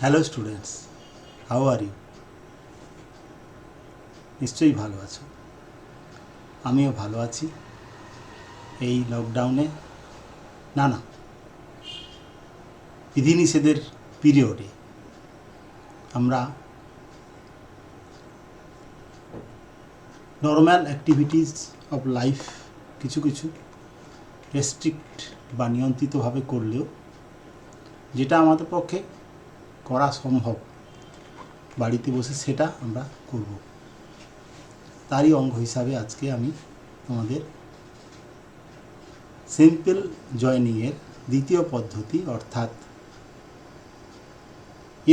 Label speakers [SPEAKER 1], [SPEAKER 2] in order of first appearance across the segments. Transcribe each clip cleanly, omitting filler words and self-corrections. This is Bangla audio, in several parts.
[SPEAKER 1] Hello students, how are you? নিশ্চয়ই ভালো আছো। আমিও ভালো আছি। এই লকডাউনে না বিধিনিষেধের পিরিয়ডে আমরা নর্মাল অ্যাক্টিভিটিস অফ লাইফ কিছু কিছু রেস্ট্রিক্ট বা নিয়ন্ত্রিতভাবে করলেও যেটা আমাদের পক্ষে করা সম্ভব বাড়িতে বসে সেটা আমরা করব। তারই অঙ্গ হিসাবে আজকে আমি তোমাদের সিম্পল জয়নিংয়ের দ্বিতীয় পদ্ধতি অর্থাৎ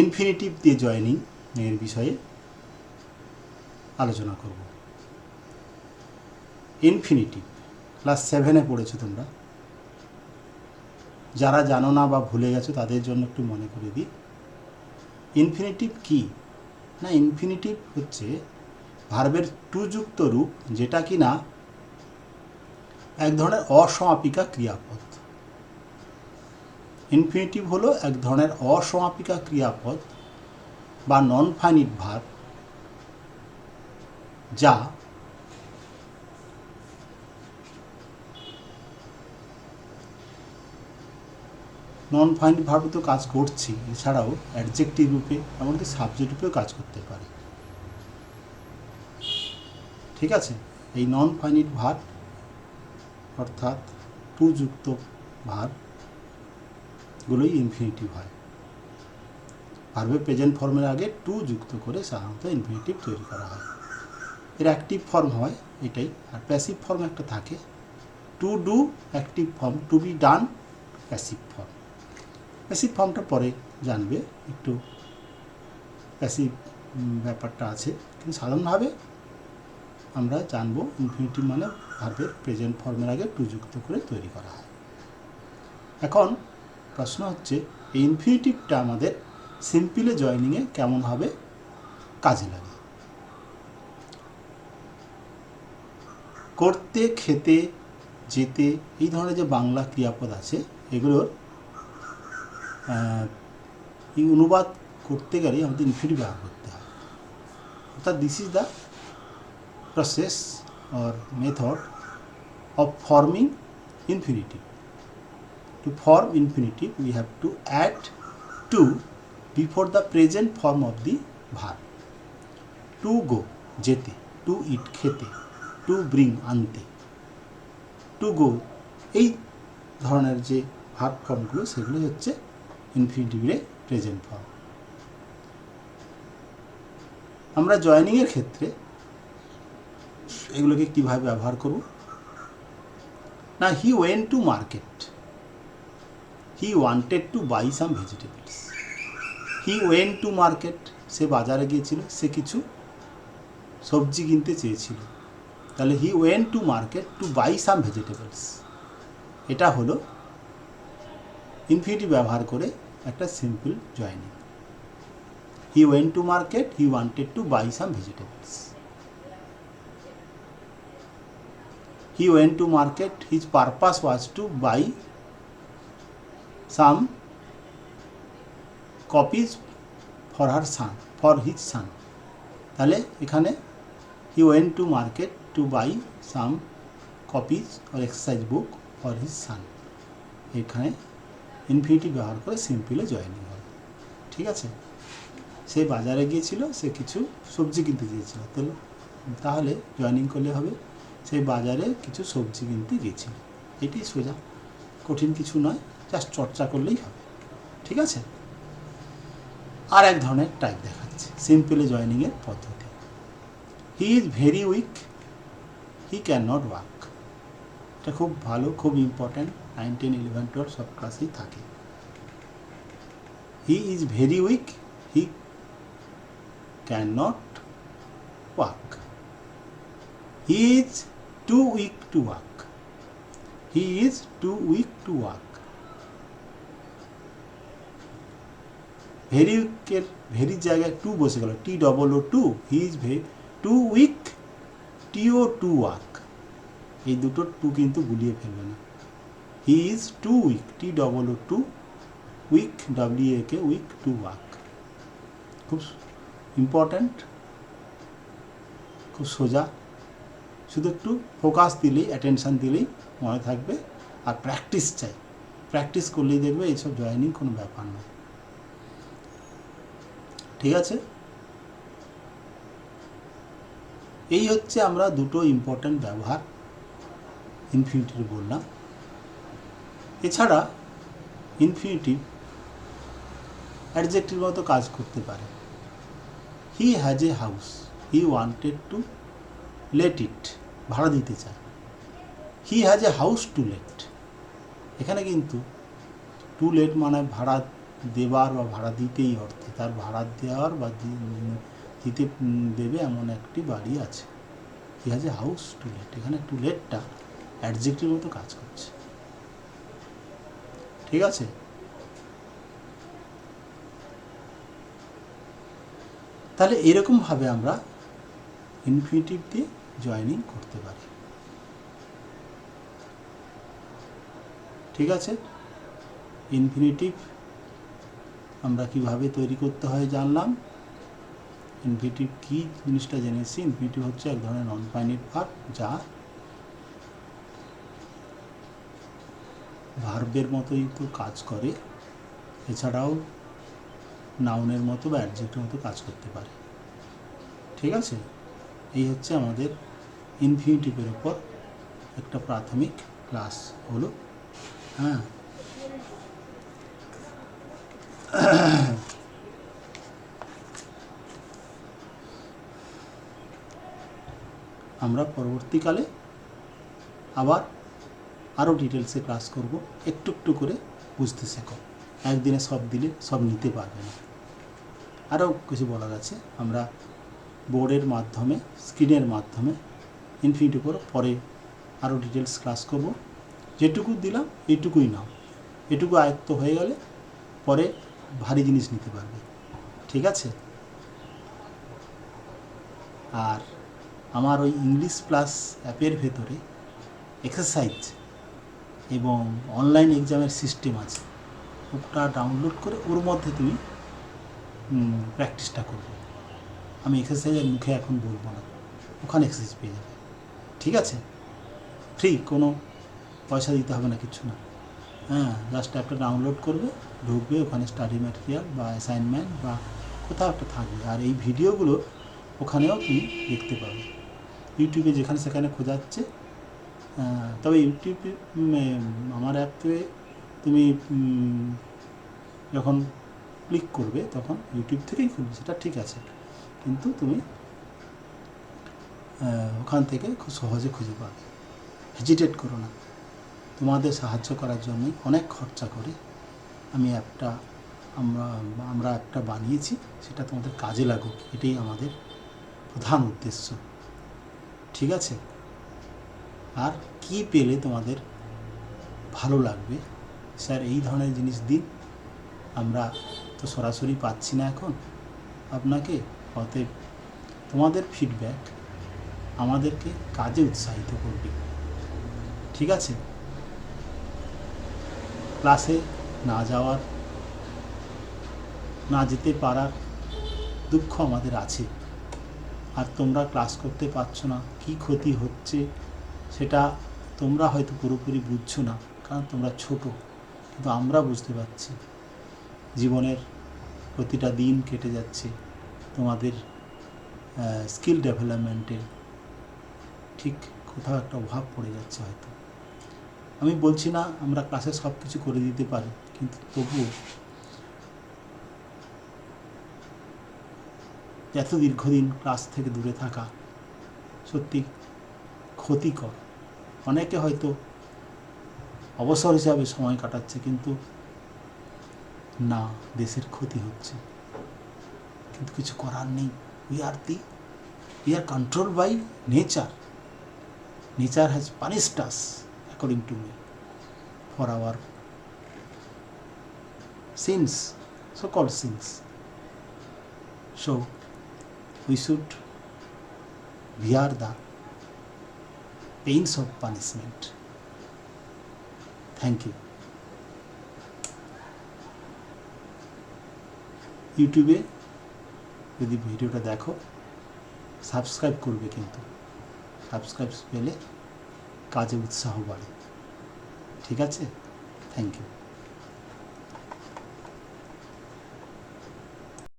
[SPEAKER 1] ইনফিনিটিভ দিয়ে জয়নিং এর বিষয়ে আলোচনা করব। ইনফিনিটিভ ক্লাস 7-এ পড়েছো তোমরা। যারা জানো না বা ভুলে গেছো তাদের জন্য একটু মনে করে দিই। ইনফিনিটিভ কি না, ইনফিনিটিভ হচ্ছে ভার্বের টু যুক্ত রূপ, যেটা কি না এক ধরনের অসমাপিকা ক্রিয়াপদ। ইনফিনিটিভ হলো এক ধরনের অসমাপিকা ক্রিয়াপদ বা নন ফাইনিট ভার্ব, যা নন ফাইনিট ভার্বে তো কাজ করছি, এছাড়াও অ্যাডজেক্টিভ রূপে এমনকি সাবজেক্ট রূপেও কাজ করতে পারে। ঠিক আছে, এই নন ফাইনিট ভার্ব অর্থাৎ টু যুক্ত ভার্বগুলোই ইনফিনিটিভ হয়। ভার্বের প্রেজেন্ট ফর্মের আগে টু যুক্ত করে সাধারণত ইনফিনিটিভ তৈরি করা হয়। এর অ্যাক্টিভ ফর্ম হয় এটাই, আর প্যাসিভ ফর্ম একটা থাকে, to do active form, to be done passive form. Passive ফর্মটা পরে জানবে, একটু প্যাসিভ ব্যাপারটা আছে, কিন্তু সাধারণভাবে আমরা জানবো ইনফিনিটিভ মানে ভার্বের প্রেজেন্ট ফর্মের আগে টু যুক্ত করে তৈরি করা হয়। এখন প্রশ্ন হচ্ছে এই ইনফিনিটিভটা আমাদের সিম্পলে জয়নিংয়ে কেমনভাবে কাজে লাগে। করতে, খেতে, যেতে, এই ধরনের যে বাংলা ক্রিয়াপদ আছে এগুলোর অনুবাদ করতে গেলে আমাদের ইনফিনিটিভ ব্যবহার করতে হয়। অর্থাৎ this is the process or method of forming infinitive. To form infinitive, we have to add to before the present form of the verb. To go, jete. To eat, খেতে. To bring, আনতে. To go, এই ধরনের যে ভার্ব ফর্মগুলো সেগুলো হচ্ছে ইনফিনিটিভের প্রেজেন্ট ফর্ম। আমরা জয়নিংয়ের ক্ষেত্রে এগুলোকে কীভাবে ব্যবহার করব না, he went to market, he wanted to buy some vegetables. He went to market, সে বাজারে গিয়েছিল, সে কিছু সবজি কিনতে চেয়েছিল। তাহলে he went to market to buy some vegetables, এটা হলো ইনফিনিটিভ ব্যবহার করে একটা simple joining. he went to market, he wanted to buy some vegetables. He went to market, his purpose was to buy some copies for her son, for his son. তাহলে এখানে he went to market to buy some copies or exercise book for his son, এখানে ইনফিনিটিভ ব্যবহার করে সিম্পলে জয়নিং হবে। ঠিক আছে, সে বাজারে গিয়েছিল, সে কিছু সবজি কিনতে চেয়েছিল, তাহলে জয়নিং করলে হবে সেই বাজারে কিছু সবজি কিনতে গিয়েছিল। এটি সোজা, কঠিন কিছু নয়, জাস্ট চর্চা করলেই হবে। ঠিক আছে, আর এক ধরনের টাইপ দেখাচ্ছে সিম্পলে জয়নিংয়ের পদ্ধতি। হি is very weak, he can not walk. এটা খুব ভালো, খুব ইম্পর্ট্যান্ট, 9, 10, 11, 12 সব ক্লাসেই থাকে। He is very weak, he can not walk. He is too weak to walk, he is too weak to walk. Very উইকের ভেরির জায়গায় টু বসে গেল, T double O too. He is too weak, T O to walk, এই দুটো টু কিন্তু গুলিয়ে ফেলবে না। He is too weak, T double O too, weak, W A K, weak to walk. খুব ইম্পর্ট্যান্ট, খুব সোজা, শুধু একটু ফোকাস দিলেই, অ্যাটেনশান দিলেই মনে থাকবে। আর প্র্যাকটিস চাই, প্র্যাকটিস করলেই দেখবে এইসব জয়েনিং কোনো ব্যাপার নয়। ঠিক আছে, এই হচ্ছে আমরা দুটো ইম্পর্ট্যান্ট ব্যবহার ইনফিনিটিভ বললাম। এছাড়া ইনফিনিটিভ অ্যাডজেক্টিভ মতো কাজ করতে পারে। He has a house, he wanted to let it, ভাড়া দিতে চায়। He has a house to let, এখানে কিন্তু টু লেট মানে ভাড়া দেবার বা ভাড়া দিতেই অর্থে, তার ভাড়া দেওয়ার বা দিতে দেবে এমন একটি বাড়ি আছে। He has a house to let, এখানে টু লেটটা অ্যাডজেক্টিভ মতো কাজ করছে। ঠিক আছে, তাহলে এরকমভাবে আমরা ইনফিনিটিভ দিয়ে জয়েনিং করতে পারি। ঠিক আছে, ইনফিনিটিভ আমরা কিভাবে তৈরি করতে হয় জানলাম। ইনফিনিটিভ কী জিনিসটা জেনেছি। ইনফিনিটিভ হচ্ছে এক ধরনের নন ফাইনাইট ভার্ব, যা ভার্বের মতোই তো কাজ করে, এছাড়াও নাউনের মতো বা অ্যাডজেক্টের মতো কাজ করতে পারে। ঠিক আছে, এই হচ্ছে আমাদের ইনফিনিটিভের উপর একটা প্রাথমিক ক্লাস হলো। হ্যাঁ, আমরা পরবর্তীকালে আবার আরও ডিটেলসে ক্লাস করব। একটু একটু করে বুঝতে শেখো, একদিনে সব দিলে সব নিতে পারবে না। আরও কিছু বলার আছে, আমরা বোর্ডের মাধ্যমে, স্ক্রিনের মাধ্যমে ইনফিনিটিভ পরে আরও ডিটেলস ক্লাস করব। যেটুকু দিলাম এইটুকুই নাও, এটুকু আয়ত্ত হয়ে গেলে পরে ভারী জিনিস নিতে পারবে। ঠিক আছে, আর আমার ওই ইংলিশ প্লাস অ্যাপের ভেতরে এক্সারসাইজ এবং অনলাইন এক্সামের সিস্টেম আছে, ওটা ডাউনলোড করে ওর মধ্যে তুমি প্র্যাকটিসটা করবে। আমি এক্সারসাইজের মুখে এখন বলবো না, ওখানে এক্সারসাইজ পেয়ে যাবে। ঠিক আছে, ফ্রি, কোনো পয়সা দিতে হবে না, কিছু না। হ্যাঁ, জাস্ট অ্যাপটা ডাউনলোড করবে, ঢুকবে, ওখানে স্টাডি ম্যাটেরিয়াল বা অ্যাসাইনমেন্ট বা কোথাও একটা থাকবে। আর এই ভিডিওগুলো ওখানেও তুমি দেখতে পাবে, ইউটিউবে যেখানে সেখানে খোঁজাচ্ছে। তবে ইউটিউবে আমার অ্যাপে তুমি যখন ক্লিক করবে তখন ইউটিউব থেকেই খুলবে, সেটা ঠিক আছে, কিন্তু তুমি ওখান থেকে খুব সহজে খুঁজে পাবে। হেজিটেট করো না, তোমাদের সাহায্য করার জন্যই অনেক খরচা করে আমি অ্যাপটা আমরা অ্যাপটা বানিয়েছি, সেটা তোমাদের কাজে লাগুক, এটাই আমাদের প্রধান উদ্দেশ্য। ঠিক আছে, আর কি পেলে তোমাদের ভালো লাগবে, স্যার এই ধরনের জিনিস দিন, আমরা তো সরাসরি পাচ্ছি না এখন আপনাকে, অতএব তোমাদের ফিডব্যাক আমাদেরকে কাজে উৎসাহিত করবে। ঠিক আছে, ক্লাসে না যাওয়ার, না যেতে পারার দুঃখ আমাদের আছে, আর তোমরা ক্লাস করতে পারছো না, কি ক্ষতি হচ্ছে সেটা তোমরা হয়তো পুরোপুরি বুঝছো না, কারণ তোমরা ছোট, কিন্তু আমরা বুঝতে পারছি। জীবনের প্রতিটা দিন কেটে যাচ্ছে, তোমাদের স্কিল ডেভেলপমেন্টের ঠিক কোথাও একটা অভাব পড়ে যাচ্ছে হয়তো। আমি বলছি না আমরা ক্লাসে সব কিছু করে দিতে পারি, কিন্তু তবুও এত দীর্ঘদিন ক্লাস থেকে দূরে থাকা সত্যি ক্ষতিকর। অনেকে হয়তো অবসর হিসাবে সময় কাটাচ্ছে, কিন্তু না, দেশের ক্ষতি হচ্ছে, কিন্তু কিছু করার নেই। We are controlled by nature. Nature has punished us, according to me, for our sins, so-called sins. So we should bear the pains of punishment. Thank you. ইউটিউবে যদি ভিডিওটা দেখো সাবস্ক্রাইব করবে, কিন্তু সাবস্ক্রাইব পেলে কাজে উৎসাহ বাড়ে। ঠিক আছে, থ্যাংক ইউ।